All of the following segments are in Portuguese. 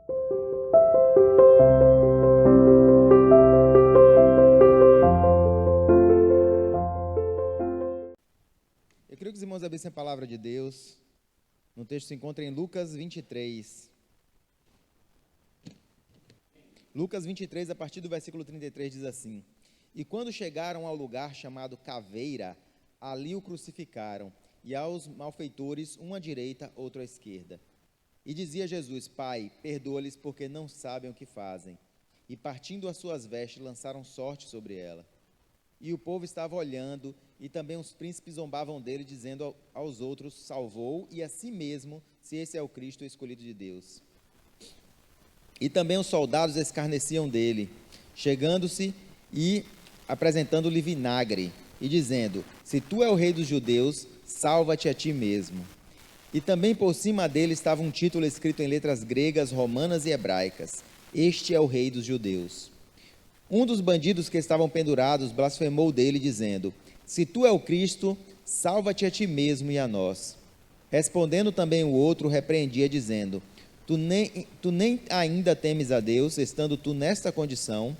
Eu queria que os irmãos abrissem a palavra de Deus. No texto se encontra em Lucas 23. Lucas 23, a partir do versículo 33, diz assim: E quando chegaram ao lugar chamado Caveira, ali o crucificaram, e aos malfeitores, um à direita, outro à esquerda. E dizia Jesus: Pai, perdoa-lhes, porque não sabem o que fazem. E partindo as suas vestes, lançaram sorte sobre ela. E o povo estava olhando, e também os príncipes zombavam dele, dizendo aos outros: salvou, e a si mesmo, se esse é o Cristo, o escolhido de Deus. E também os soldados escarneciam dele, chegando-se e apresentando-lhe vinagre, e dizendo: se tu é o rei dos judeus, salva-te a ti mesmo. E também por cima dele estava um título escrito em letras gregas, romanas e hebraicas: Este é o rei dos judeus. Um dos bandidos que estavam pendurados blasfemou dele, dizendo: se tu é o Cristo, salva-te a ti mesmo e a nós. Respondendo também o outro, repreendia, dizendo: tu nem ainda temes a Deus, estando tu nesta condição?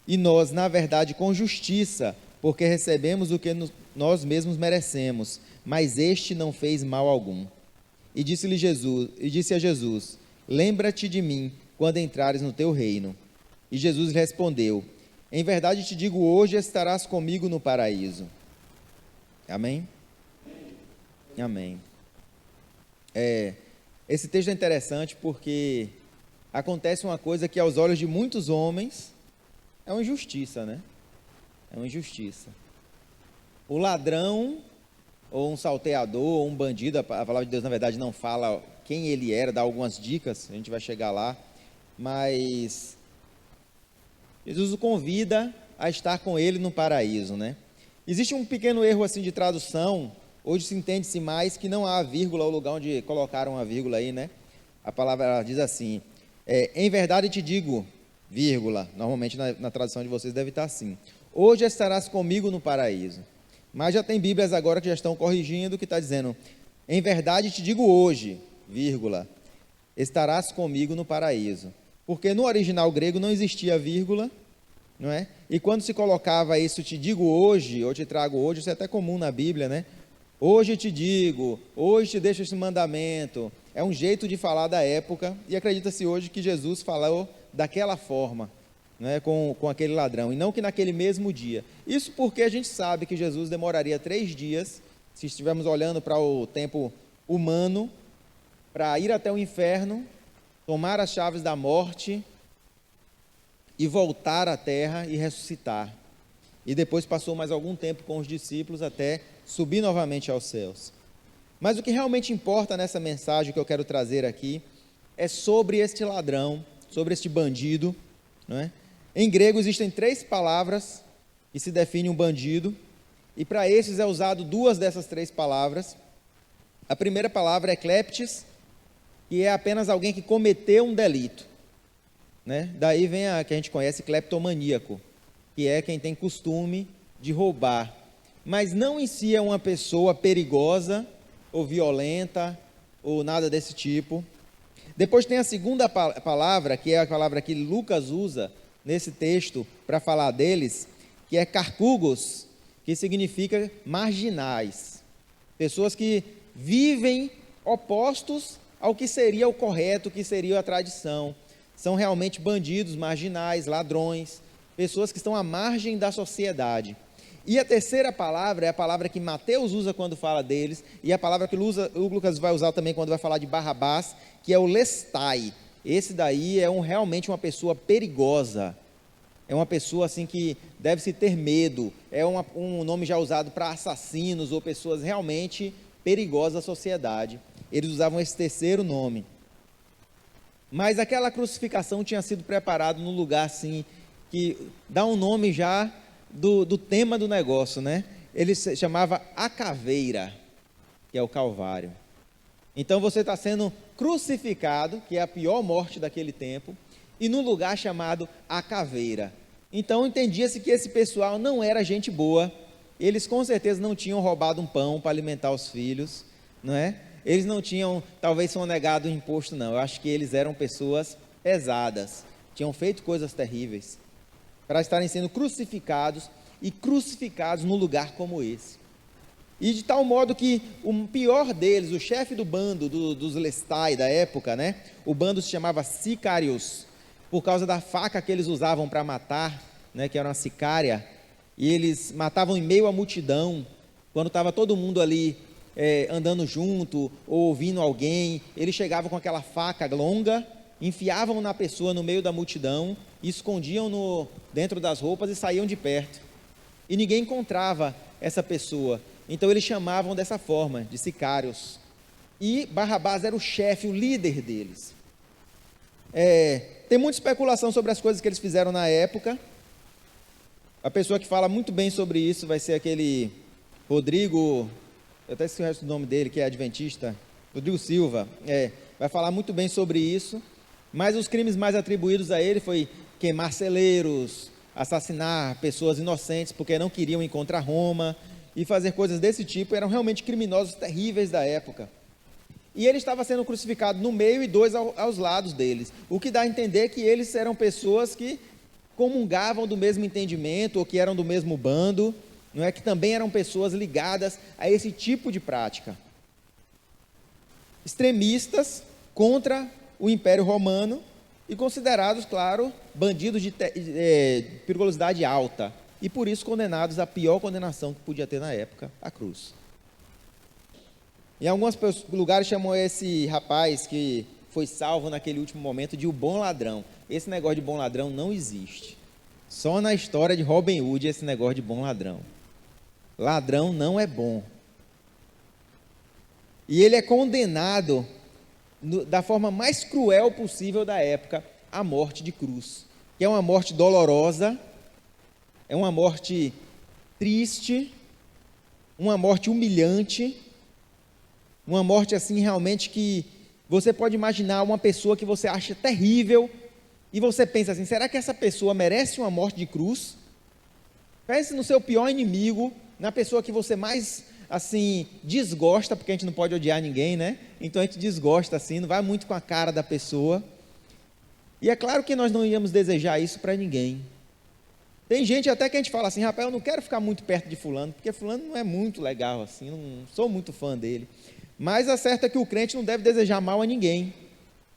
E nós, na verdade, com justiça, porque recebemos o que nós mesmos merecemos, mas este não fez mal algum. E disse a Jesus: lembra-te de mim, quando entrares no teu reino. E Jesus lhe respondeu: em verdade te digo, hoje estarás comigo no paraíso. Amém? Amém. Esse texto é interessante porque acontece uma coisa que aos olhos de muitos homens é uma injustiça, né? É uma injustiça. O ladrão, ou um salteador, ou um bandido, a palavra de Deus na verdade não fala quem ele era, dá algumas dicas, a gente vai chegar lá, mas Jesus o convida a estar com ele no paraíso, né? Existe um pequeno erro assim de tradução. Hoje se entende-se mais que não há vírgula, o lugar onde colocaram a vírgula aí, né? A palavra diz assim: em verdade te digo, vírgula, normalmente na tradução de vocês deve estar assim: hoje estarás comigo no paraíso. Mas já tem Bíblias agora que já estão corrigindo, que está dizendo: em verdade te digo hoje, vírgula, estarás comigo no paraíso. Porque no original grego não existia vírgula, não é? E quando se colocava isso, te digo hoje, ou te trago hoje, isso é até comum na Bíblia, né? Hoje te digo, hoje te deixo esse mandamento. É um jeito de falar da época, e acredita-se hoje que Jesus falou daquela forma, né, com aquele ladrão, e não que naquele mesmo dia. Isso porque a gente sabe que Jesus demoraria 3 dias, se estivermos olhando para o tempo humano, para ir até o inferno, tomar as chaves da morte e voltar à terra e ressuscitar. E depois passou mais algum tempo com os discípulos até subir novamente aos céus. Mas o que realmente importa nessa mensagem que eu quero trazer aqui é sobre este ladrão, sobre este bandido, não é? Em grego existem 3 palavras que se definem um bandido, e para esses é usado 2 dessas 3 palavras. A primeira palavra é kleptes, que é apenas alguém que cometeu um delito, né? Daí vem a que a gente conhece, cleptomaníaco, que é quem tem costume de roubar, mas não em si é uma pessoa perigosa, ou violenta, ou nada desse tipo. Depois tem a segunda palavra, que é a palavra que Lucas usa nesse texto para falar deles, que é carcugos, que significa marginais, pessoas que vivem opostos ao que seria o correto, que seria a tradição. São realmente bandidos, marginais, ladrões, pessoas que estão à margem da sociedade. E a terceira palavra é a palavra que Mateus usa quando fala deles, e a palavra que o Lucas vai usar também quando vai falar de Barrabás, que é o lestai. Esse daí é realmente uma pessoa perigosa, é uma pessoa assim que deve-se ter medo, é um nome já usado para assassinos ou pessoas realmente perigosas à sociedade. Eles usavam esse terceiro nome. Mas aquela crucificação tinha sido preparada num lugar assim, que dá um nome já do tema do negócio, né? Ele se chamava a caveira, que é o Calvário. Então você está sendo crucificado, que é a pior morte daquele tempo, e num lugar chamado a caveira. Então entendia-se que esse pessoal não era gente boa, eles com certeza não tinham roubado um pão para alimentar os filhos, não é? eles não tinham, talvez, sonegado o imposto, não. Eu acho que eles eram pessoas pesadas, tinham feito coisas terríveis, para estarem sendo crucificados e crucificados num lugar como esse. E de tal modo que o pior deles, o chefe do bando dos Lestai da época, né? O bando se chamava Sicários, por causa da faca que eles usavam para matar, né? Que era uma sicária, e eles matavam em meio à multidão, quando estava todo mundo ali andando junto, ou ouvindo alguém, eles chegavam com aquela faca longa, enfiavam na pessoa no meio da multidão, e escondiam dentro das roupas e saíam de perto. E ninguém encontrava essa pessoa. Então eles chamavam dessa forma, de sicários. E Barrabás era o chefe, o líder deles. Tem muita especulação sobre as coisas que eles fizeram na época. A pessoa que fala muito bem sobre isso vai ser aquele Rodrigo, eu até esqueci o resto do nome dele, que é adventista, Rodrigo Silva. Vai falar muito bem sobre isso. Mas os crimes mais atribuídos a ele foi queimar celeiros, assassinar pessoas inocentes porque não queriam ir contra Roma, e fazer coisas desse tipo. Eram realmente criminosos terríveis da época. E ele estava sendo crucificado no meio e dois aos lados deles, o que dá a entender que eles eram pessoas que comungavam do mesmo entendimento, ou que eram do mesmo bando, não é, que também eram pessoas ligadas a esse tipo de prática. Extremistas contra o Império Romano e considerados, claro, bandidos de periculosidade alta, e por isso condenados à pior condenação que podia ter na época, a cruz. Em alguns lugares chamam esse rapaz que foi salvo naquele último momento de o bom ladrão. Esse negócio de bom ladrão não existe. Só na história de Robin Hood esse negócio de bom ladrão. Ladrão não é bom. E ele é condenado da forma mais cruel possível da época, à morte de cruz, que é uma morte dolorosa, é uma morte triste, uma morte humilhante, uma morte assim realmente que você pode imaginar uma pessoa que você acha terrível, e você pensa assim, será que essa pessoa merece uma morte de cruz? Pense no seu pior inimigo, na pessoa que você mais assim desgosta, porque a gente não pode odiar ninguém, né? Então a gente desgosta assim, não vai muito com a cara da pessoa. E é claro que nós não íamos desejar isso para ninguém. Tem gente até que a gente fala assim, rapaz, eu não quero ficar muito perto de fulano, porque fulano não é muito legal assim, não sou muito fã dele. Mas a certa é que o crente não deve desejar mal a ninguém.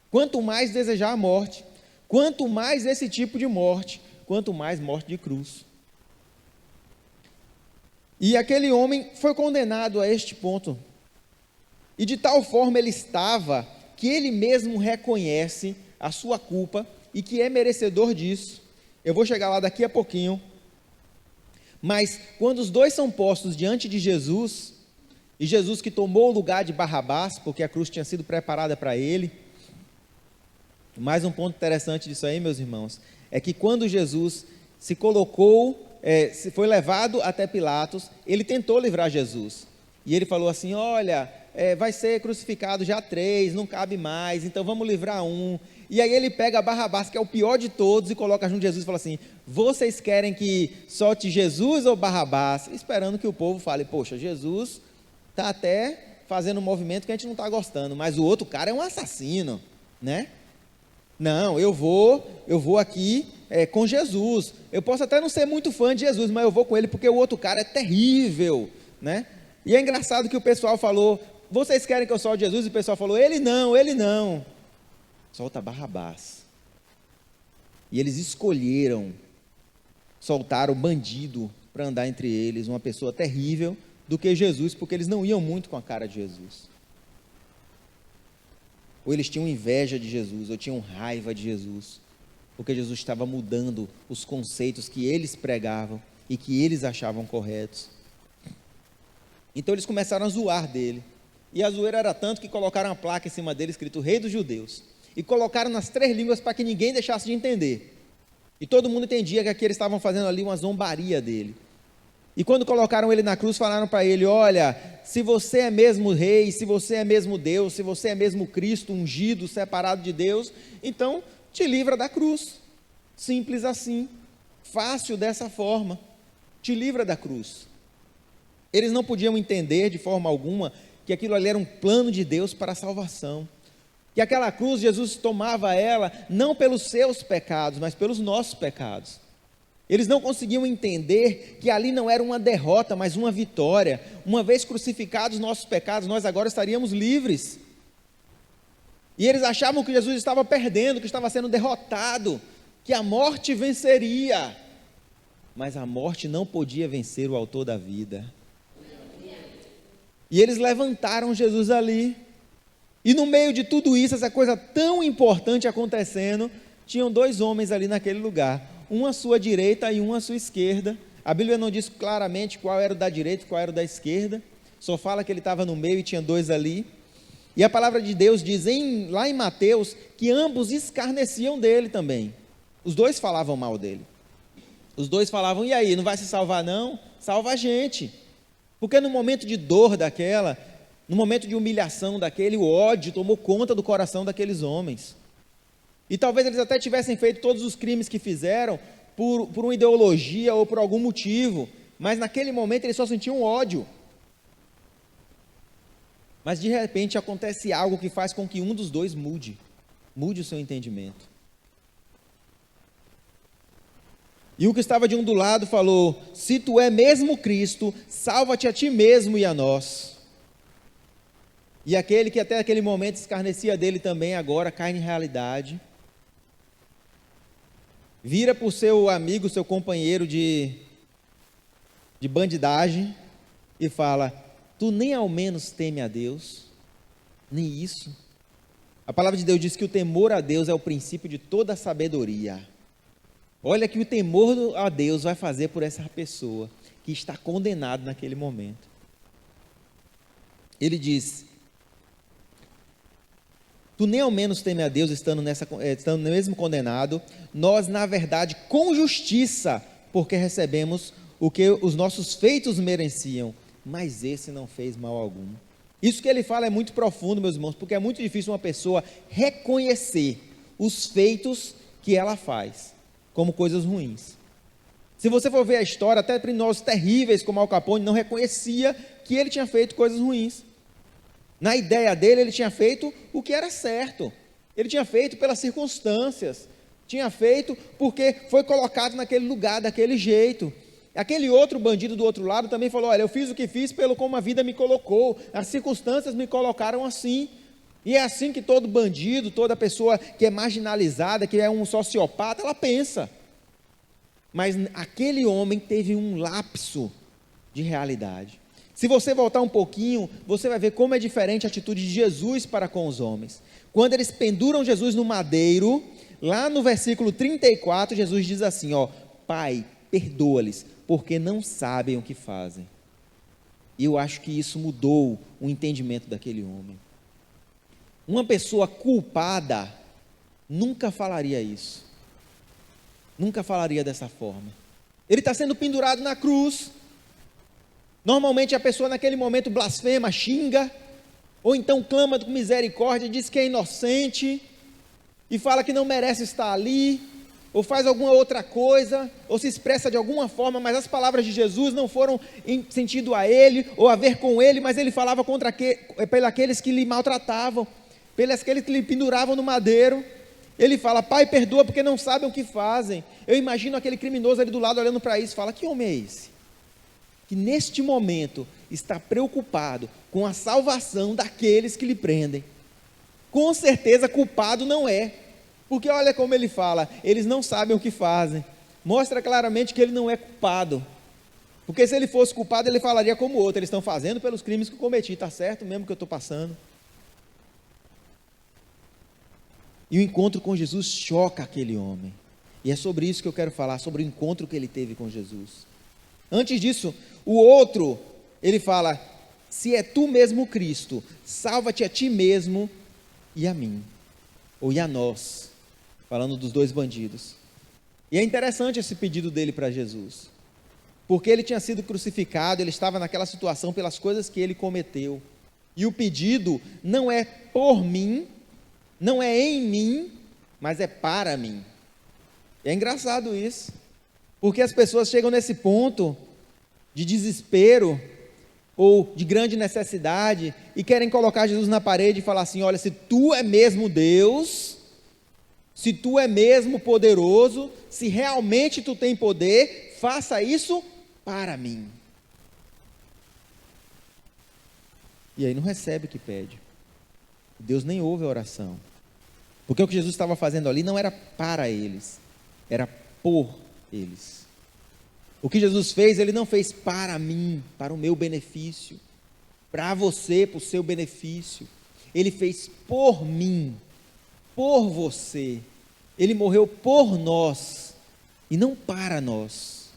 Quanto mais desejar a morte, quanto mais esse tipo de morte, quanto mais morte de cruz. E aquele homem foi condenado a este ponto. E de tal forma ele estava, que ele mesmo reconhece a sua culpa e que é merecedor disso. Eu vou chegar lá daqui a pouquinho. Mas quando os dois são postos diante de Jesus, e Jesus que tomou o lugar de Barrabás, porque a cruz tinha sido preparada para ele. Mais um ponto interessante disso aí, meus irmãos, é que quando Jesus se colocou, foi levado até Pilatos, ele tentou livrar Jesus. E ele falou assim, olha, vai ser crucificado já 3, não cabe mais, então vamos livrar um. E aí ele pega Barrabás, que é o pior de todos, e coloca junto de Jesus e fala assim, vocês querem que solte Jesus ou Barrabás? Esperando que o povo fale, poxa, Jesus está até fazendo um movimento que a gente não está gostando, mas o outro cara é um assassino, né? Não, eu vou aqui com Jesus. Eu posso até não ser muito fã de Jesus, mas eu vou com ele porque o outro cara é terrível, né? E é engraçado que o pessoal falou, vocês querem que eu solte Jesus? E o pessoal falou, ele não. Solta Barrabás. E eles escolheram soltar o bandido para andar entre eles, uma pessoa terrível, do que Jesus, porque eles não iam muito com a cara de Jesus. Ou eles tinham inveja de Jesus, ou tinham raiva de Jesus, porque Jesus estava mudando os conceitos que eles pregavam e que eles achavam corretos. Então eles começaram a zoar dele, e a zoeira era tanto que colocaram uma placa em cima dele escrito Rei dos Judeus, e colocaram nas 3 línguas para que ninguém deixasse de entender, e todo mundo entendia que aqui eles estavam fazendo ali uma zombaria dele. E quando colocaram ele na cruz, falaram para ele, olha, se você é mesmo rei, se você é mesmo Deus, se você é mesmo Cristo, ungido, separado de Deus, então te livra da cruz. Simples assim, fácil dessa forma, te livra da cruz. Eles não podiam entender de forma alguma que aquilo ali era um plano de Deus para a salvação. Que aquela cruz, Jesus tomava ela não pelos seus pecados, mas pelos nossos pecados. Eles não conseguiam entender que ali não era uma derrota, mas uma vitória. Uma vez crucificados os nossos pecados, nós agora estaríamos livres. E eles achavam que Jesus estava perdendo, que estava sendo derrotado, que a morte venceria. Mas a morte não podia vencer o autor da vida. E eles levantaram Jesus ali. E no meio de tudo isso, essa coisa tão importante acontecendo, tinham dois homens ali naquele lugar. Um à sua direita e um à sua esquerda. A Bíblia não diz claramente qual era o da direita e qual era o da esquerda. Só fala que ele estava no meio e tinha dois ali. E a palavra de Deus diz lá em Mateus que ambos escarneciam dele também. Os dois falavam mal dele. Os dois falavam, e aí, não vai se salvar não? Salva a gente. Porque no momento de dor daquela, no momento de humilhação daquele, o ódio tomou conta do coração daqueles homens. E talvez eles até tivessem feito todos os crimes que fizeram por uma ideologia ou por algum motivo, mas naquele momento eles só sentiam ódio. Mas de repente acontece algo que faz com que um dos dois mude o seu entendimento. E o que estava de um do lado falou, se tu é mesmo Cristo, salva-te a ti mesmo e a nós. E aquele que até aquele momento escarnecia dele também, agora cai em realidade. Vira para o seu amigo, seu companheiro de bandidagem e fala, tu nem ao menos teme a Deus, nem isso. A palavra de Deus diz que o temor a Deus é o princípio de toda a sabedoria. Olha que o temor a Deus vai fazer por essa pessoa que está condenado naquele momento. Ele diz, tu nem ao menos teme a Deus estando mesmo condenado, nós na verdade com justiça, porque recebemos o que os nossos feitos mereciam, mas esse não fez mal algum. Isso que ele fala é muito profundo, meus irmãos, porque é muito difícil uma pessoa reconhecer os feitos que ela faz como coisas ruins. Se você for ver a história, até criminosos terríveis como Al Capone não reconhecia que ele tinha feito coisas ruins. Na ideia dele, ele tinha feito o que era certo. Ele tinha feito pelas circunstâncias. Tinha feito porque foi colocado naquele lugar, daquele jeito. Aquele outro bandido do outro lado também falou, olha, eu fiz o que fiz pelo como a vida me colocou. As circunstâncias me colocaram assim. E é assim que todo bandido, toda pessoa que é marginalizada, que é um sociopata, ela pensa. Mas aquele homem teve um lapso de realidade. Se você voltar um pouquinho, você vai ver como é diferente a atitude de Jesus para com os homens. Quando eles penduram Jesus no madeiro, lá no versículo 34, Jesus diz assim, ó, Pai, perdoa-lhes, porque não sabem o que fazem. E eu acho que isso mudou o entendimento daquele homem. Uma pessoa culpada nunca falaria isso. Nunca falaria dessa forma. Ele está sendo pendurado na cruz. Normalmente a pessoa naquele momento blasfema, xinga, ou então clama com misericórdia, diz que é inocente, e fala que não merece estar ali, ou faz alguma outra coisa, ou se expressa de alguma forma, mas as palavras de Jesus não foram em sentido a ele, ou a ver com ele, mas ele falava pelos aqueles que lhe maltratavam, pelos aqueles que lhe penduravam no madeiro. Ele fala, Pai, perdoa porque não sabem o que fazem. Eu imagino aquele criminoso ali do lado olhando para isso, fala, que homem é esse? Que neste momento está preocupado com a salvação daqueles que lhe prendem. Com certeza culpado não é, porque olha como ele fala, eles não sabem o que fazem. Mostra claramente que ele não é culpado, porque se ele fosse culpado ele falaria como outro, eles estão fazendo pelos crimes que eu cometi, está certo mesmo que eu estou passando. E o encontro com Jesus choca aquele homem, e é sobre isso que eu quero falar, sobre o encontro que ele teve com Jesus. Antes disso, o outro, ele fala, se é tu mesmo Cristo, salva-te a ti mesmo e a mim, ou e a nós, falando dos dois bandidos. E é interessante esse pedido dele para Jesus, porque ele tinha sido crucificado, ele estava naquela situação pelas coisas que ele cometeu, e o pedido não é por mim, não é em mim, mas é para mim. É engraçado isso, porque as pessoas chegam nesse ponto de desespero, ou de grande necessidade, e querem colocar Jesus na parede e falar assim: olha, se tu é mesmo Deus, se tu é mesmo poderoso, se realmente tu tem poder, faça isso para mim. E aí não recebe o que pede. Deus nem ouve a oração. Porque o que Jesus estava fazendo ali não era para eles, era por eles. O que Jesus fez, Ele não fez para mim, para o meu benefício, para você, para o seu benefício. Ele fez por mim, por você. Ele morreu por nós e não para nós,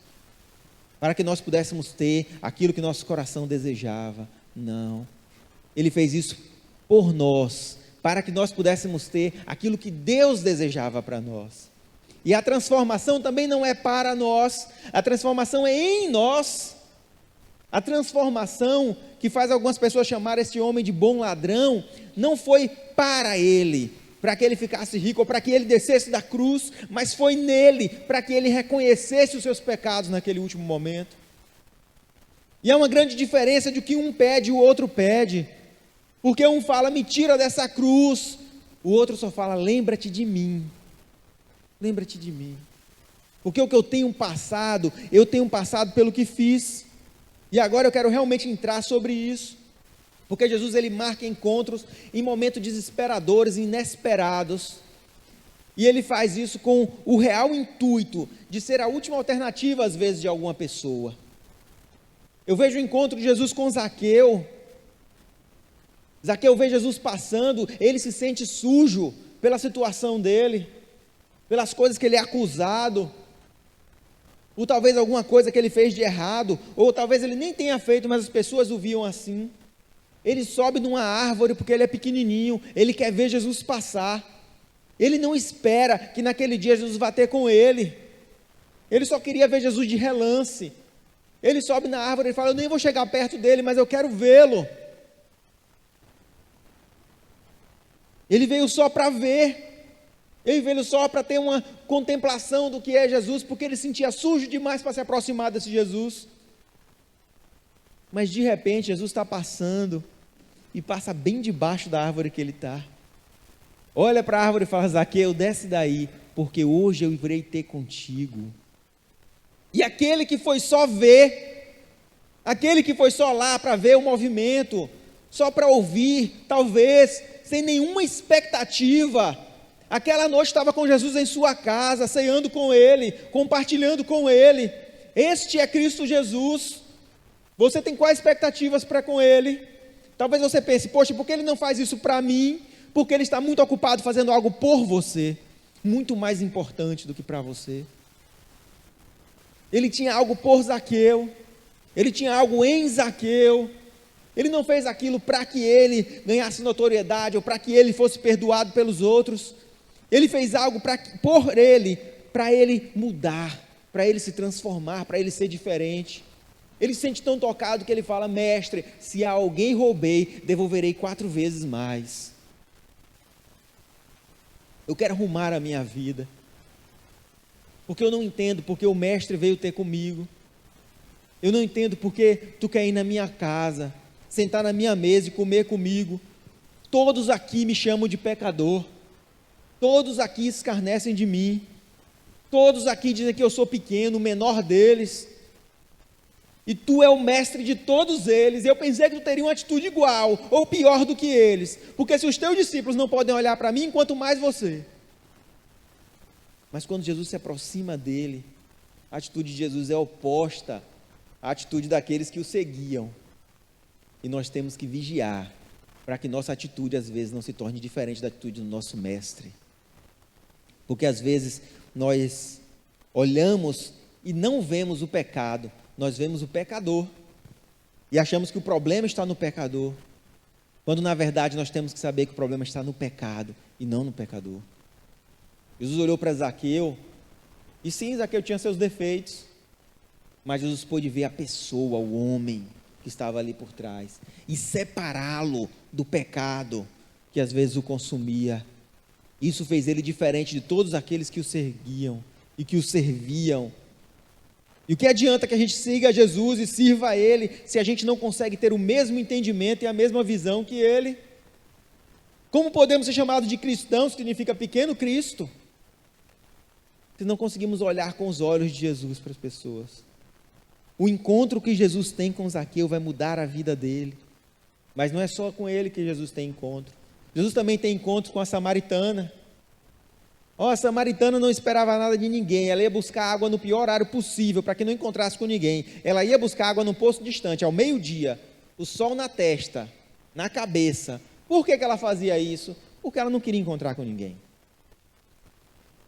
para que nós pudéssemos ter aquilo que nosso coração desejava. Não. Ele fez isso por nós, para que nós pudéssemos ter aquilo que Deus desejava para nós. E a transformação também não é para nós, a transformação é em nós. A transformação que faz algumas pessoas chamar este homem de bom ladrão, não foi para ele, para que ele ficasse rico, ou para que ele descesse da cruz, mas foi nele, para que ele reconhecesse os seus pecados naquele último momento. E há uma grande diferença de que um pede e o outro pede, porque um fala, me tira dessa cruz, o outro só fala, lembra-te de mim. Lembra-te de mim, porque o que eu tenho passado pelo que fiz, e agora eu quero realmente entrar sobre isso, porque Jesus ele marca encontros em momentos desesperadores, inesperados, e ele faz isso com o real intuito de ser a última alternativa às vezes de alguma pessoa. Eu vejo o encontro de Jesus com Zaqueu vê Jesus passando, ele se sente sujo pela situação dele, pelas coisas que ele é acusado, ou talvez alguma coisa que ele fez de errado, ou talvez ele nem tenha feito, mas as pessoas o viam assim. Ele sobe numa árvore porque ele é pequenininho, ele quer ver Jesus passar, ele não espera que naquele dia Jesus vá ter com ele só queria ver Jesus de relance. Ele sobe na árvore e fala, eu nem vou chegar perto dele, mas eu quero vê-lo. Ele veio só para ver, ele veio só para ter uma contemplação do que é Jesus, porque ele sentia sujo demais para se aproximar desse Jesus. Mas de repente Jesus está passando, e passa bem debaixo da árvore que ele está. Olha para a árvore e fala, Zaqueu, desce daí, porque hoje eu irei ter contigo. E aquele que foi só ver, aquele que foi só lá para ver o movimento, só para ouvir, talvez, sem nenhuma expectativa, aquela noite estava com Jesus em sua casa, ceando com ele, compartilhando com ele. Este é Cristo Jesus. Você tem quais expectativas para com ele? Talvez você pense, poxa, por que ele não faz isso para mim? Porque ele está muito ocupado fazendo algo por você, muito mais importante do que para você. Ele tinha algo por Zaqueu, ele tinha algo em Zaqueu. Ele não fez aquilo para que ele ganhasse notoriedade, ou para que ele fosse perdoado pelos outros. Ele fez algo por ele, para ele mudar, para ele se transformar, para ele ser diferente. Ele se sente tão tocado que ele fala, mestre, se a alguém roubei, devolverei 4 vezes mais. Eu quero arrumar a minha vida, porque eu não entendo porque o mestre veio ter comigo. Eu não entendo porque tu quer ir na minha casa, sentar na minha mesa e comer comigo. Todos aqui me chamam de pecador. Todos aqui escarnecem de mim. Todos aqui dizem que eu sou pequeno, o menor deles. E tu é o mestre de todos eles. Eu pensei que tu teria uma atitude igual, ou pior do que eles. Porque se os teus discípulos não podem olhar para mim, quanto mais você. Mas quando Jesus se aproxima dele, a atitude de Jesus é oposta à atitude daqueles que o seguiam. E nós temos que vigiar, para que nossa atitude às vezes não se torne diferente da atitude do nosso mestre. Porque às vezes nós olhamos e não vemos o pecado, nós vemos o pecador. E achamos que o problema está no pecador, quando na verdade nós temos que saber que o problema está no pecado e não no pecador. Jesus olhou para Zaqueu, e sim, Zaqueu tinha seus defeitos, mas Jesus pôde ver a pessoa, o homem que estava ali por trás, e separá-lo do pecado que às vezes o consumia. Isso fez ele diferente de todos aqueles que o seguiam e que o serviam. E o que adianta que a gente siga Jesus e sirva a Ele, se a gente não consegue ter o mesmo entendimento e a mesma visão que Ele? Como podemos ser chamados de cristãos, que significa pequeno Cristo, se não conseguimos olhar com os olhos de Jesus para as pessoas? O encontro que Jesus tem com Zaqueu vai mudar a vida dele, mas não é só com ele que Jesus tem encontro. Jesus também tem encontro com a samaritana. A samaritana não esperava nada de ninguém, ela ia buscar água no pior horário possível, para que não encontrasse com ninguém. Ela ia buscar água num poço distante, ao meio-dia, o sol na testa, na cabeça. Por que ela fazia isso? Porque ela não queria encontrar com ninguém.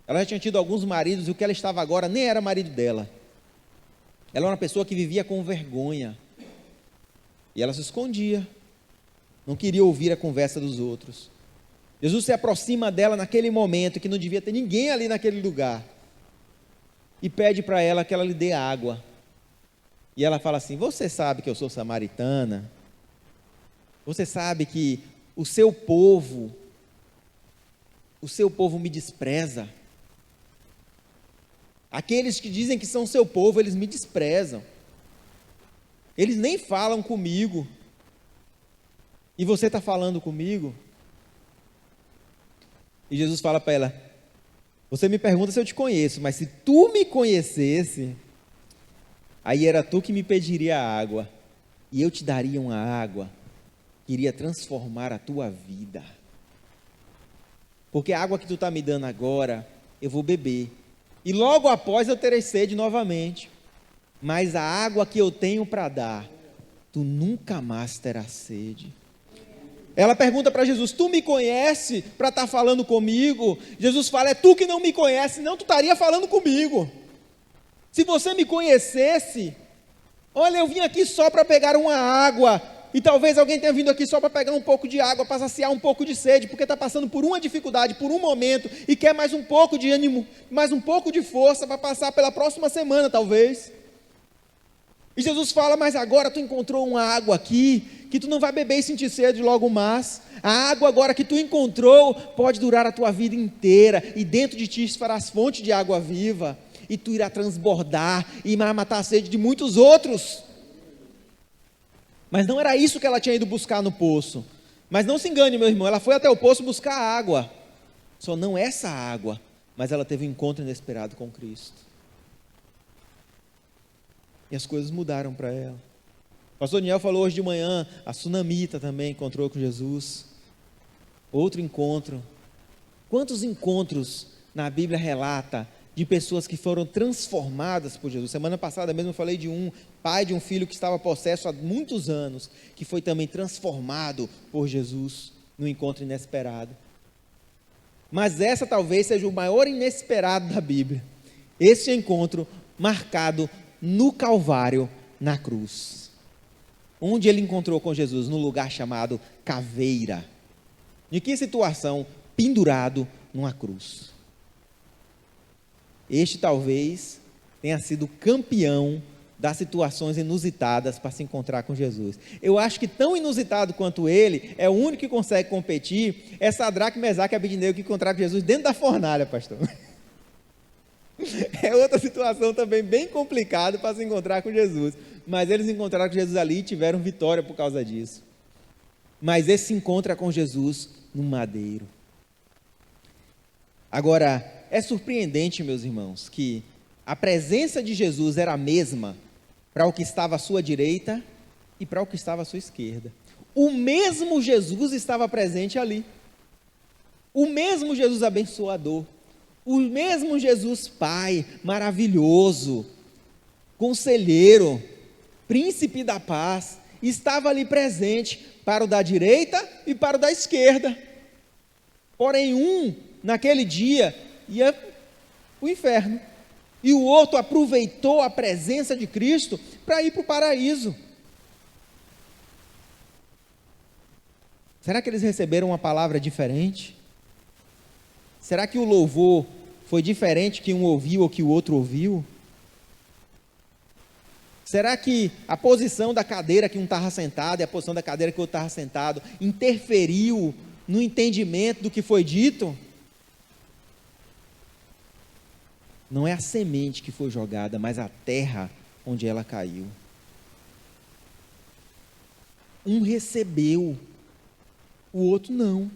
Ela já tinha tido alguns maridos, e o que ela estava agora nem era marido dela. Ela era uma pessoa que vivia com vergonha, e ela se escondia, não queria ouvir a conversa dos outros. Jesus se aproxima dela naquele momento, que não devia ter ninguém ali naquele lugar, e pede para ela que ela lhe dê água. E ela fala assim: você sabe que eu sou samaritana? Você sabe que o seu povo me despreza? Aqueles que dizem que são seu povo, eles me desprezam. Eles nem falam comigo. E você está falando comigo? E Jesus fala para ela: você me pergunta se eu te conheço, mas se tu me conhecesse, aí era tu que me pediria água, e eu te daria uma água que iria transformar a tua vida. Porque a água que tu está me dando agora, eu vou beber, e logo após eu terei sede novamente. Mas a água que eu tenho para dar, tu nunca mais terás sede. Ela pergunta para Jesus: tu me conhece para estar falando comigo? Jesus fala: é tu que não me conhece, não tu estaria falando comigo. Se você me conhecesse, olha, eu vim aqui só para pegar uma água, e talvez alguém tenha vindo aqui só para pegar um pouco de água, para saciar um pouco de sede, porque está passando por uma dificuldade, por um momento, e quer mais um pouco de ânimo, mais um pouco de força para passar pela próxima semana, talvez. E Jesus fala: mas agora tu encontrou uma água aqui, que tu não vai beber e sentir sede logo mais. A água agora que tu encontrou, pode durar a tua vida inteira, e dentro de ti farás fonte de água viva, e tu irá transbordar, e irá matar a sede de muitos outros. Mas não era isso que ela tinha ido buscar no poço. Mas não se engane, meu irmão, ela foi até o poço buscar água, só não essa água, mas ela teve um encontro inesperado com Cristo. E as coisas mudaram para ela. O pastor Daniel falou hoje de manhã, a sunamita também encontrou com Jesus. Outro encontro. Quantos encontros na Bíblia relata de pessoas que foram transformadas por Jesus? Semana passada mesmo eu falei de um pai de um filho que estava possesso há muitos anos, que foi também transformado por Jesus no encontro inesperado. Mas essa talvez seja o maior inesperado da Bíblia. Esse encontro marcado no Calvário, na cruz. Onde ele encontrou com Jesus? No lugar chamado Caveira. De que situação? Pendurado numa cruz. Este talvez tenha sido campeão das situações inusitadas para se encontrar com Jesus. Eu acho que tão inusitado quanto ele, é o único que consegue competir, é Sadraque, Mesaque e Abednego, que encontraram Jesus dentro da fornalha, pastor. É outra situação também bem complicada para se encontrar com Jesus, mas eles encontraram com Jesus ali e tiveram vitória por causa disso. Mas esse se encontra com Jesus no madeiro. Agora, é surpreendente, meus irmãos, que a presença de Jesus era a mesma para o que estava à sua direita e para o que estava à sua esquerda. O mesmo Jesus estava presente ali. O mesmo Jesus abençoador. O mesmo Jesus Pai, maravilhoso, conselheiro, príncipe da paz, estava ali presente para o da direita e para o da esquerda. Porém, naquele dia, ia para o inferno, e o outro aproveitou a presença de Cristo para ir para o paraíso. Será que eles receberam uma palavra diferente? Será que o louvor foi diferente que um ouviu ou que o outro ouviu? Será que a posição da cadeira que um estava sentado e a posição da cadeira que o outro estava sentado interferiu no entendimento do que foi dito? Não é a semente que foi jogada, mas a terra onde ela caiu. Um recebeu, o outro não.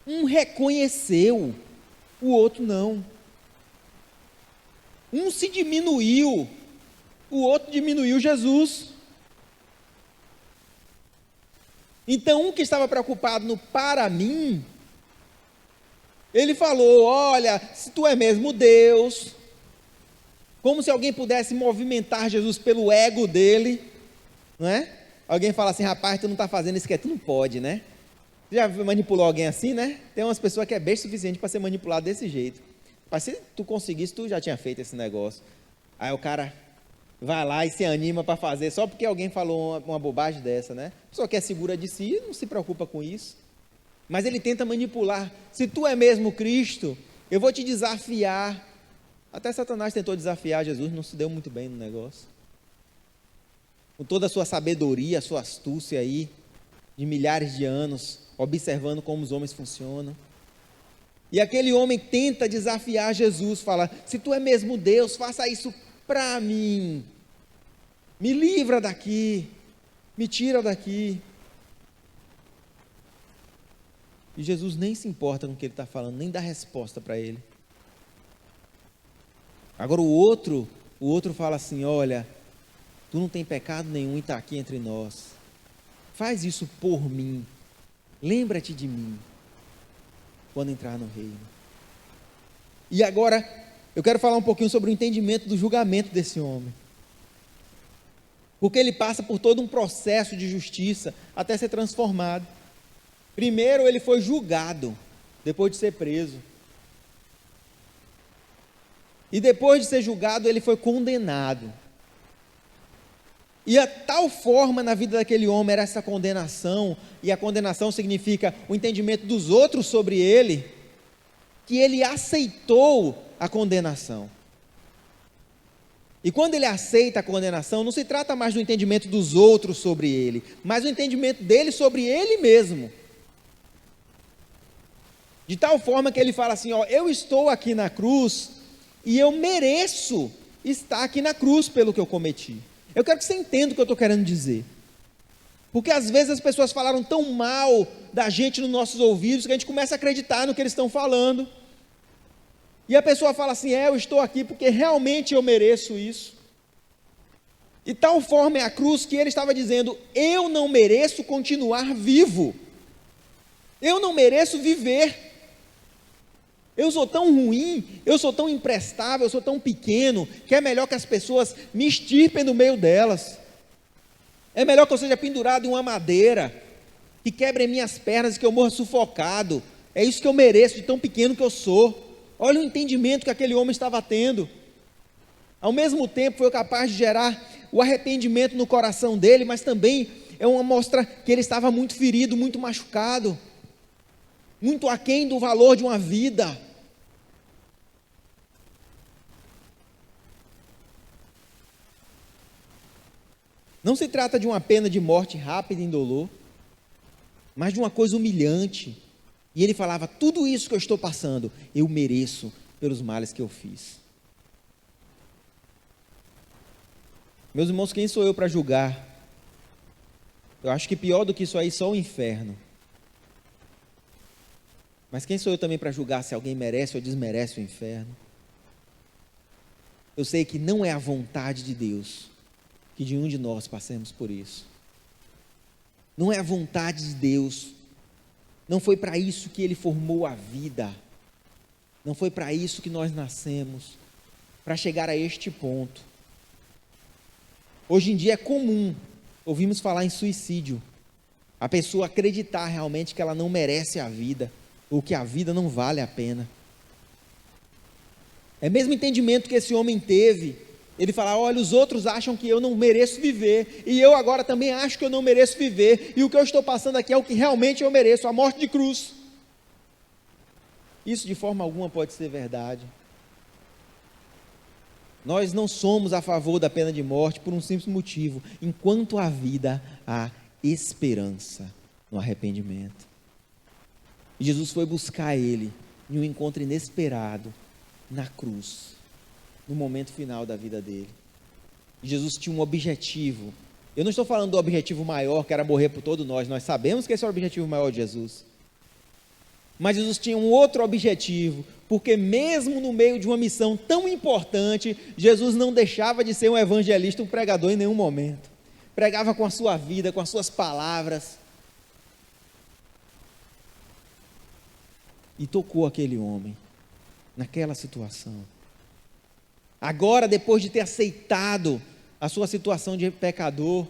Um reconheceu, o outro não. Um se diminuiu, o outro diminuiu Jesus. Então, um que estava preocupado no para mim, ele falou: olha, se tu é mesmo Deus, como se alguém pudesse movimentar Jesus pelo ego dele, não é? Alguém fala assim: rapaz, tu não está fazendo isso que tu não pode, né? Você já manipulou alguém assim, né? Tem umas pessoas que é besta o suficiente para ser manipulado desse jeito. Mas se tu conseguisse, tu já tinha feito esse negócio. Aí o cara vai lá e se anima para fazer, só porque alguém falou uma bobagem dessa, né? A pessoa que é segura de si, não se preocupa com isso. Mas ele tenta manipular. Se tu é mesmo Cristo, eu vou te desafiar. Até Satanás tentou desafiar Jesus, não se deu muito bem no negócio. Com toda a sua sabedoria, a sua astúcia aí, de milhares de anos, observando como os homens funcionam. E aquele homem tenta desafiar Jesus, fala: se tu é mesmo Deus, faça isso para mim. Me livra daqui, me tira daqui. E Jesus nem se importa com o que ele está falando, nem dá resposta para ele. Agora o outro fala assim: olha, tu não tem pecado nenhum e está aqui entre nós. Faz isso por mim. Lembra-te de mim quando entrar no reino. E agora eu quero falar um pouquinho sobre o entendimento do julgamento desse homem. Porque ele passa por todo um processo de justiça até ser transformado. Primeiro ele foi julgado, depois de ser preso. E depois de ser julgado, ele foi condenado. E a tal forma na vida daquele homem era essa condenação, e a condenação significa o entendimento dos outros sobre ele, que ele aceitou a condenação. E quando ele aceita a condenação, não se trata mais do entendimento dos outros sobre ele, mas do entendimento dele sobre ele mesmo. De tal forma que ele fala assim: ó, eu estou aqui na cruz e eu mereço estar aqui na cruz pelo que eu cometi. Eu quero que você entenda o que eu estou querendo dizer. Porque às vezes as pessoas falaram tão mal da gente nos nossos ouvidos que a gente começa a acreditar no que eles estão falando. E a pessoa fala assim: eu estou aqui porque realmente eu mereço isso. E tal forma é a cruz que ele estava dizendo: eu não mereço continuar vivo. Eu não mereço viver. Eu sou tão ruim, eu sou tão imprestável, eu sou tão pequeno, que é melhor que as pessoas me extirpem do meio delas. É melhor que eu seja pendurado em uma madeira, que quebrem minhas pernas e que eu morra sufocado. É isso que eu mereço, de tão pequeno que eu sou. Olha o entendimento que aquele homem estava tendo. Ao mesmo tempo foi capaz de gerar o arrependimento no coração dele, mas também é uma mostra que ele estava muito ferido, muito machucado, muito aquém do valor de uma vida. Não se trata de uma pena de morte rápida e indolor, mas de uma coisa humilhante. E ele falava: tudo isso que eu estou passando, eu mereço pelos males que eu fiz. Meus irmãos, quem sou eu para julgar? Eu acho que pior do que isso aí, só o inferno. Mas quem sou eu também para julgar se alguém merece ou desmerece o inferno? Eu sei que não é a vontade de Deus que de um de nós passemos por isso. Não é a vontade de Deus. Não foi para isso que Ele formou a vida. Não foi para isso que nós nascemos, para chegar a este ponto. Hoje em dia é comum ouvirmos falar em suicídio. A pessoa acreditar realmente que ela não merece a vida, ou que a vida não vale a pena. É o mesmo entendimento que esse homem teve. Ele fala: olha, os outros acham que eu não mereço viver, e eu agora também acho que eu não mereço viver, e o que eu estou passando aqui é o que realmente eu mereço, a morte de cruz. Isso de forma alguma pode ser verdade. Nós não somos a favor da pena de morte por um simples motivo: enquanto há vida, há esperança no arrependimento. E Jesus foi buscar ele em um encontro inesperado, na cruz, no momento final da vida dele. Jesus tinha um objetivo. Eu não estou falando do objetivo maior, que era morrer por todos nós sabemos que esse é o objetivo maior de Jesus. Mas Jesus tinha um outro objetivo, porque mesmo no meio de uma missão tão importante, Jesus não deixava de ser um evangelista, um pregador em nenhum momento. Pregava com a sua vida, com as suas palavras. E tocou aquele homem, naquela situação. Agora, depois de ter aceitado a sua situação de pecador,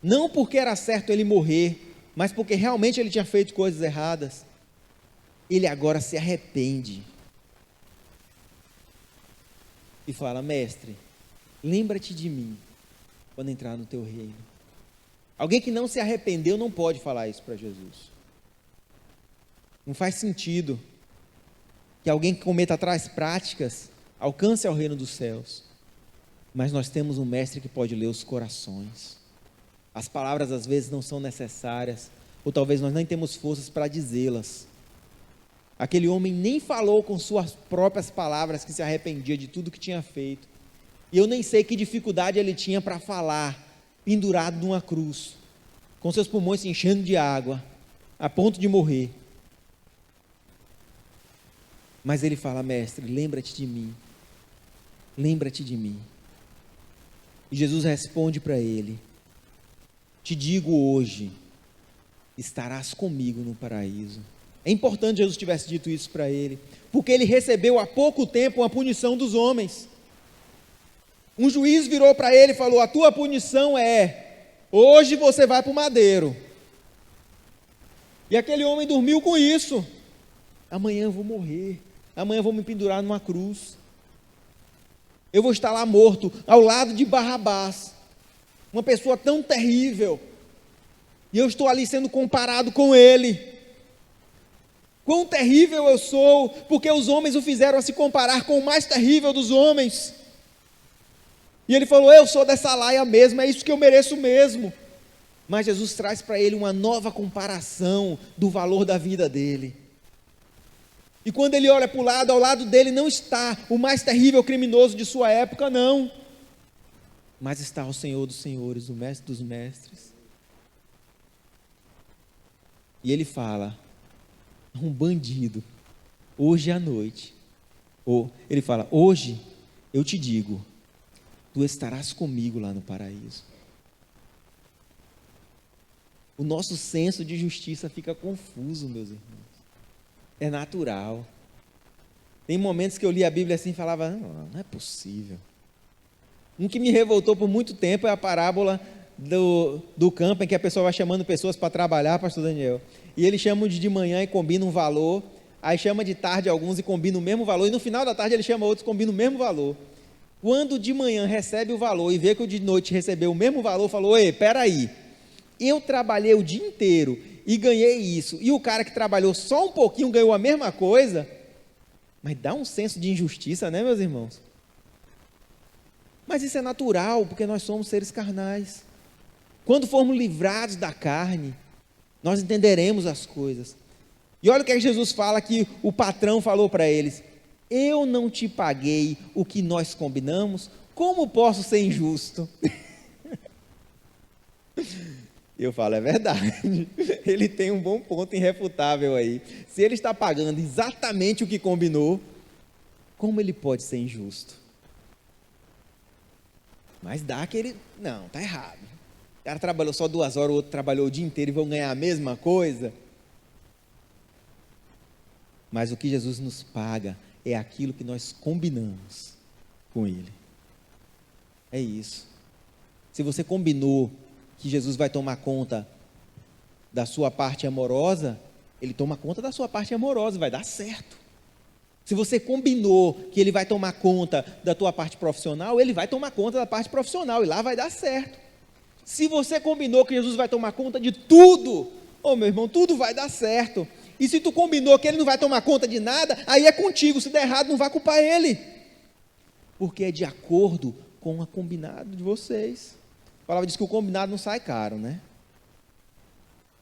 não porque era certo ele morrer, mas porque realmente ele tinha feito coisas erradas, ele agora se arrepende e fala: mestre, lembra-te de mim quando entrar no teu reino. Alguém que não se arrependeu não pode falar isso para Jesus. Não faz sentido que alguém que cometa tais práticas alcance ao reino dos céus. Mas nós temos um mestre que pode ler os corações. As palavras às vezes não são necessárias, ou talvez nós nem temos forças para dizê-las. Aquele homem nem falou com suas próprias palavras que se arrependia de tudo que tinha feito. E eu nem sei que dificuldade ele tinha para falar, pendurado numa cruz, com seus pulmões se enchendo de água, a ponto de morrer. Mas ele fala: mestre, lembra-te de mim. Lembra-te de mim. E Jesus responde para ele: te digo hoje, estarás comigo no paraíso. É importante Jesus tivesse dito isso para ele, porque ele recebeu há pouco tempo uma punição dos homens. Um juiz virou para ele e falou: a tua punição é, hoje você vai para o madeiro. E aquele homem dormiu com isso. Amanhã eu vou morrer, amanhã eu vou me pendurar numa cruz. Eu vou estar lá morto, ao lado de Barrabás, uma pessoa tão terrível, e eu estou ali sendo comparado com ele. Quão terrível eu sou, porque os homens o fizeram a se comparar com o mais terrível dos homens. E ele falou: eu sou dessa laia mesmo, é isso que eu mereço mesmo. Mas Jesus traz para ele uma nova comparação do valor da vida dele. E quando ele olha para o lado, ao lado dele não está o mais terrível criminoso de sua época, não. Mas está o Senhor dos senhores, o mestre dos mestres. E ele fala: um bandido, hoje à noite, ou ele fala: hoje eu te digo, tu estarás comigo lá no paraíso. O nosso senso de justiça fica confuso, meus irmãos. É natural. Tem momentos que eu li a Bíblia assim e falava: não é possível. Um que me revoltou por muito tempo é a parábola do campo, em que a pessoa vai chamando pessoas para trabalhar, pastor Daniel. E ele chama de manhã e combina um valor, aí chama de tarde alguns e combina o mesmo valor, e no final da tarde ele chama outros e combina o mesmo valor. Quando de manhã recebe o valor e vê que o de noite recebeu o mesmo valor, falou: ei, peraí, eu trabalhei o dia inteiro e ganhei isso, e o cara que trabalhou só um pouquinho ganhou a mesma coisa. Mas dá um senso de injustiça, né, meus irmãos? Mas isso é natural, porque nós somos seres carnais. Quando formos livrados da carne, nós entenderemos as coisas. E olha o que Jesus fala, que o patrão falou para eles: eu não te paguei o que nós combinamos, como posso ser injusto? Eu falo: é verdade, ele tem um bom ponto irrefutável aí. Se ele está pagando exatamente o que combinou, como ele pode ser injusto? Mas dá aquele: não, está errado. O cara trabalhou só 2 horas, o outro trabalhou o dia inteiro e vão ganhar a mesma coisa. Mas o que Jesus nos paga é aquilo que nós combinamos com Ele. É isso. Se você combinou que Jesus vai tomar conta da sua parte amorosa, Ele toma conta da sua parte amorosa, vai dar certo. Se você combinou que Ele vai tomar conta da tua parte profissional, Ele vai tomar conta da parte profissional, e lá vai dar certo. Se você combinou que Jesus vai tomar conta de tudo, meu irmão, tudo vai dar certo. E se tu combinou que Ele não vai tomar conta de nada, aí é contigo. Se der errado, não vai culpar Ele, porque é de acordo com o combinado de vocês. A palavra diz que o combinado não sai caro, né?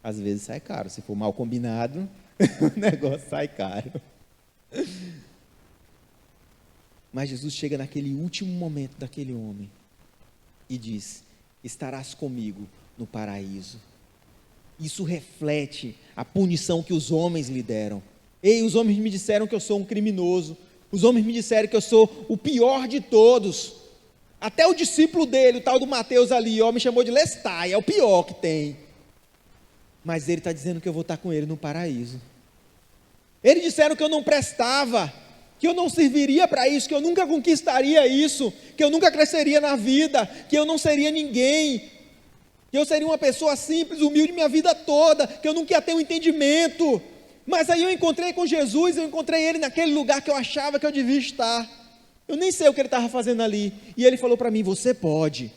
Às vezes sai caro. Se for mal combinado, o negócio sai caro. Mas Jesus chega naquele último momento daquele homem e diz: estarás comigo no paraíso. Isso reflete a punição que os homens lhe deram. Ei, os homens me disseram que eu sou um criminoso. Os homens me disseram que eu sou o pior de todos. Até o discípulo dele, o tal do Mateus ali, me chamou de Lestai, é o pior que tem. Mas ele está dizendo que eu vou estar com ele no paraíso. Eles disseram que eu não prestava, que eu não serviria para isso, que eu nunca conquistaria isso, que eu nunca cresceria na vida, que eu não seria ninguém, que eu seria uma pessoa simples, humilde minha vida toda, que eu nunca ia ter um entendimento. Mas aí eu encontrei com Jesus, eu encontrei ele naquele lugar que eu achava que eu devia estar. Eu nem sei o que ele estava fazendo ali. E ele falou para mim: você pode.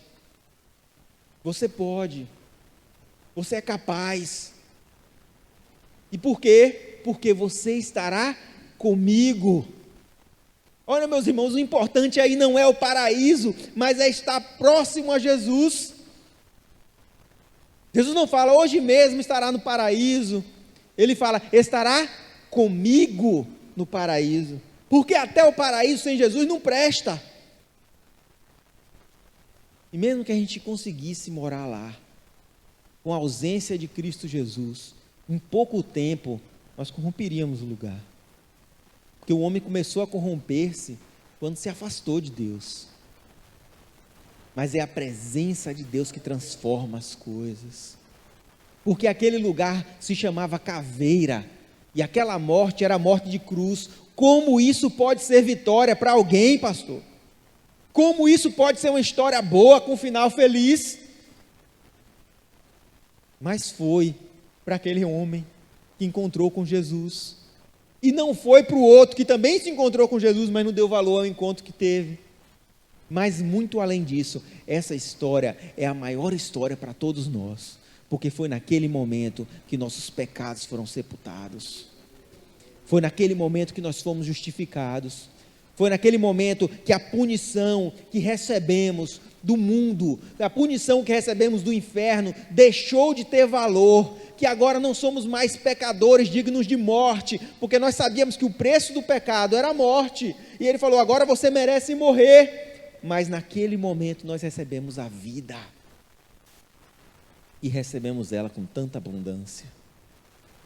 Você pode. Você é capaz. E por quê? Porque você estará comigo. Olha, meus irmãos, o importante aí não é o paraíso, mas é estar próximo a Jesus. Jesus não fala, hoje mesmo estará no paraíso. Ele fala, estará comigo no paraíso. Porque até o paraíso sem Jesus não presta. E mesmo que a gente conseguisse morar lá, com a ausência de Cristo Jesus, em pouco tempo, nós corromperíamos o lugar. Porque o homem começou a corromper-se quando se afastou de Deus. Mas é a presença de Deus que transforma as coisas. Porque aquele lugar se chamava caveira, e aquela morte era a morte de cruz. Como isso pode ser vitória para alguém, pastor? Como isso pode ser uma história boa, com um final feliz? Mas foi para aquele homem que encontrou com Jesus. E não foi para o outro que também se encontrou com Jesus, mas não deu valor ao encontro que teve. Mas muito além disso, essa história é a maior história para todos nós. Porque foi naquele momento que nossos pecados foram sepultados. Foi naquele momento que nós fomos justificados. Foi naquele momento que a punição que recebemos do mundo, a punição que recebemos do inferno, deixou de ter valor, que agora não somos mais pecadores dignos de morte, porque nós sabíamos que o preço do pecado era a morte, e ele falou, agora você merece morrer, mas naquele momento nós recebemos a vida, e recebemos ela com tanta abundância,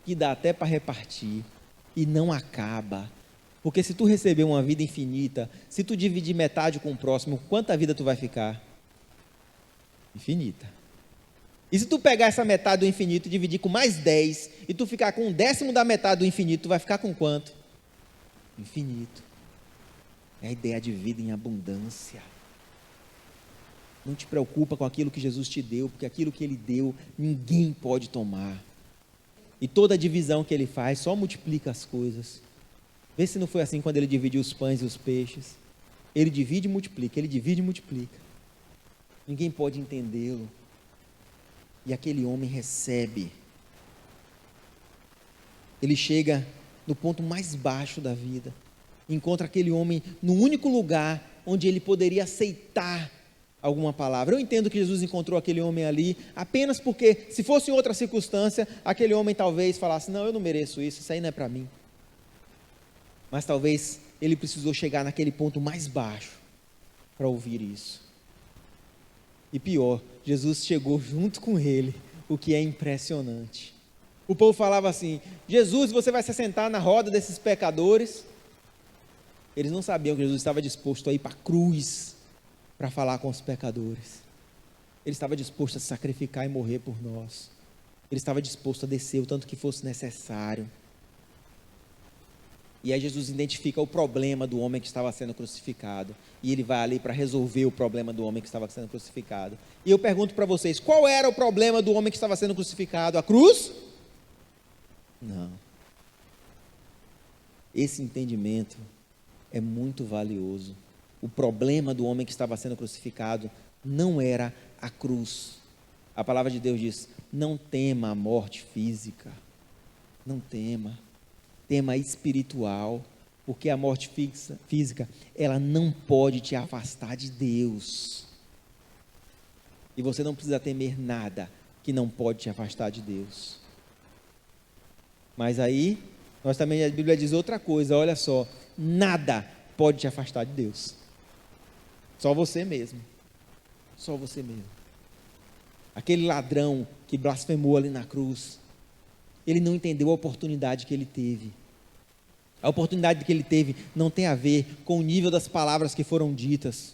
que dá até para repartir, e não acaba. Porque se tu receber uma vida infinita, se tu dividir metade com o próximo, quanta vida tu vai ficar? Infinita. E se tu pegar essa metade do infinito e dividir com mais 10, e tu ficar com 1/10 da metade do infinito, tu vai ficar com quanto? Infinito. É a ideia de vida em abundância. Não te preocupa com aquilo que Jesus te deu, porque aquilo que Ele deu, ninguém pode tomar. E toda a divisão que Ele faz, só multiplica as coisas. Vê se não foi assim quando Ele dividiu os pães e os peixes. Ele divide e multiplica, Ele divide e multiplica. Ninguém pode entendê-lo. E aquele homem recebe. Ele chega no ponto mais baixo da vida. Encontra aquele homem no único lugar onde ele poderia aceitar alguma palavra. Eu entendo que Jesus encontrou aquele homem ali apenas porque, se fosse em outra circunstância, aquele homem talvez falasse, não, eu não mereço isso, isso aí não é para mim. Mas talvez ele precisou chegar naquele ponto mais baixo para ouvir isso. E pior, Jesus chegou junto com ele, o que é impressionante. O povo falava assim, Jesus, você vai se sentar na roda desses pecadores? Eles não sabiam que Jesus estava disposto a ir para a cruz para falar com os pecadores. Ele estava disposto a se sacrificar e morrer por nós. Ele estava disposto a descer o tanto que fosse necessário. E aí Jesus identifica o problema do homem que estava sendo crucificado. E ele vai ali para resolver o problema do homem que estava sendo crucificado. E eu pergunto para vocês, qual era o problema do homem que estava sendo crucificado? A cruz? Não. Esse entendimento é muito valioso. O problema do homem que estava sendo crucificado não era a cruz. A palavra de Deus diz, não tema a morte física. Não tema. Tema espiritual, porque a morte física, ela não pode te afastar de Deus. E você não precisa temer nada que não pode te afastar de Deus. Mas aí, nós também, a Bíblia diz outra coisa, olha só, nada pode te afastar de Deus. Só você mesmo. Só você mesmo. Aquele ladrão que blasfemou ali na cruz, ele não entendeu a oportunidade que ele teve. A oportunidade que ele teve não tem a ver com o nível das palavras que foram ditas,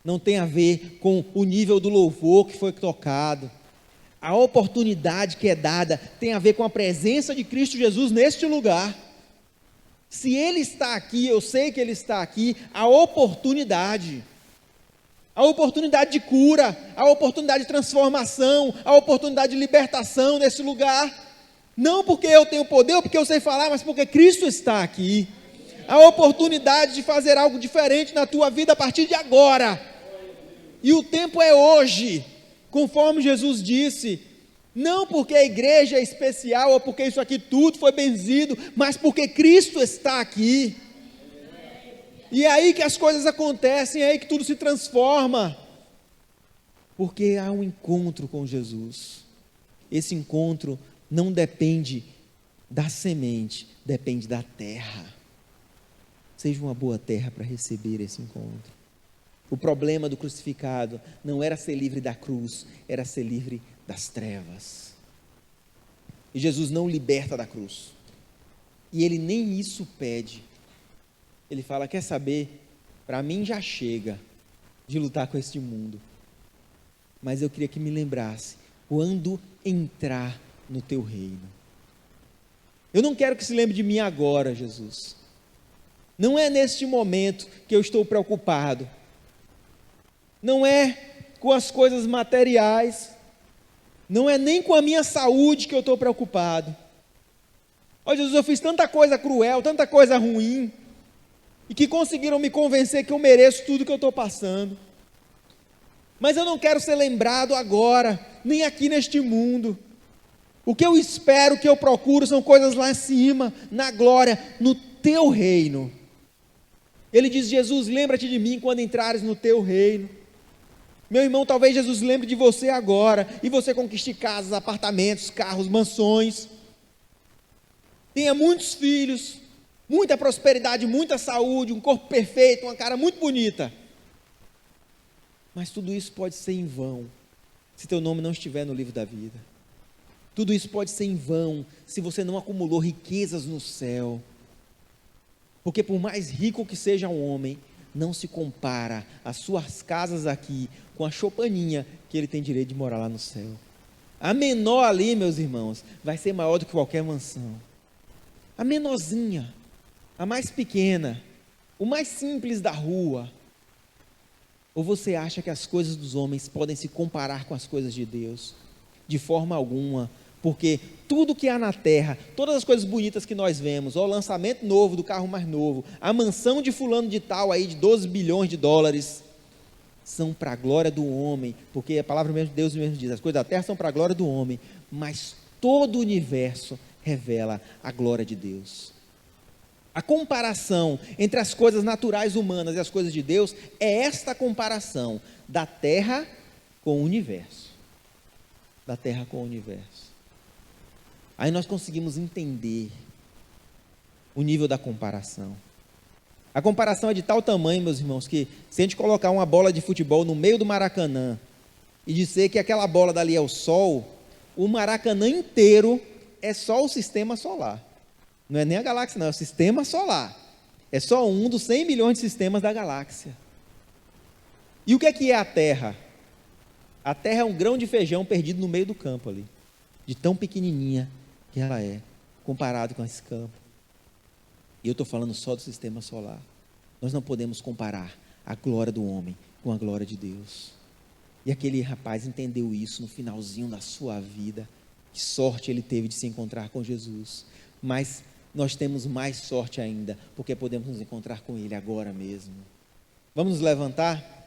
não tem a ver com o nível do louvor que foi tocado. A oportunidade que é dada tem a ver com a presença de Cristo Jesus neste lugar. Se Ele está aqui, eu sei que Ele está aqui, a oportunidade de cura, a oportunidade de transformação, a oportunidade de libertação nesse lugar. Não porque eu tenho poder ou porque eu sei falar, mas porque Cristo está aqui. A oportunidade de fazer algo diferente na tua vida a partir de agora. E o tempo é hoje, conforme Jesus disse. Não porque a igreja é especial ou porque isso aqui tudo foi benzido, mas porque Cristo está aqui. E é aí que as coisas acontecem, é aí que tudo se transforma. Porque há um encontro com Jesus. Esse encontro não depende da semente, depende da terra. Seja uma boa terra para receber esse encontro. O problema do crucificado não era ser livre da cruz, era ser livre das trevas. E Jesus não liberta da cruz. E Ele nem isso pede. Ele fala, quer saber? Para mim já chega de lutar com este mundo. Mas eu queria que me lembrasse, quando entrar no teu reino. Eu não quero que se lembre de mim agora, Jesus. Não é neste momento que eu estou preocupado. Não é com as coisas materiais. Não é nem com a minha saúde que eu estou preocupado. Ó Jesus, eu fiz tanta coisa cruel, tanta coisa ruim, e que conseguiram me convencer que eu mereço tudo que eu estou passando. Mas eu não quero ser lembrado agora, nem aqui neste mundo. O que eu espero, o que eu procuro são coisas lá em cima, na glória, no teu reino. Ele diz, Jesus, lembra-te de mim quando entrares no teu reino. Meu irmão, talvez Jesus lembre de você agora, e você conquiste casas, apartamentos, carros, mansões. Tenha muitos filhos, muita prosperidade, muita saúde, um corpo perfeito, uma cara muito bonita. Mas tudo isso pode ser em vão, se teu nome não estiver no livro da vida. Tudo isso pode ser em vão, se você não acumulou riquezas no céu. Porque por mais rico que seja um homem, não se compara as suas casas aqui com a choupaninha que ele tem direito de morar lá no céu. A menor ali, meus irmãos, vai ser maior do que qualquer mansão. A menorzinha, a mais pequena, o mais simples da rua. Ou você acha que as coisas dos homens podem se comparar com as coisas de Deus? De forma alguma, porque tudo que há na terra, todas as coisas bonitas que nós vemos, o lançamento novo do carro mais novo, a mansão de fulano de tal aí de 12 bilhões de dólares, são para a glória do homem, porque a palavra mesmo de Deus mesmo diz, as coisas da terra são para a glória do homem, mas todo o universo revela a glória de Deus. A comparação entre as coisas naturais humanas e as coisas de Deus é esta comparação da terra com o universo. Da terra com o universo. Aí nós conseguimos entender o nível da comparação. A comparação é de tal tamanho, meus irmãos, que se a gente colocar uma bola de futebol no meio do Maracanã e dizer que aquela bola dali é o Sol, o Maracanã inteiro é só o sistema solar. Não é nem a galáxia, não, é o sistema solar. É só um dos 100 milhões de sistemas da galáxia. E o que é a Terra? A Terra é um grão de feijão perdido no meio do campo ali, de tão pequenininha que ela é, comparado com esse campo. E eu estou falando só do sistema solar. Nós não podemos comparar a glória do homem com a glória de Deus. E aquele rapaz entendeu isso no finalzinho da sua vida. Que sorte ele teve de se encontrar com Jesus. Mas nós temos mais sorte ainda, porque podemos nos encontrar com Ele agora mesmo. Vamos nos levantar?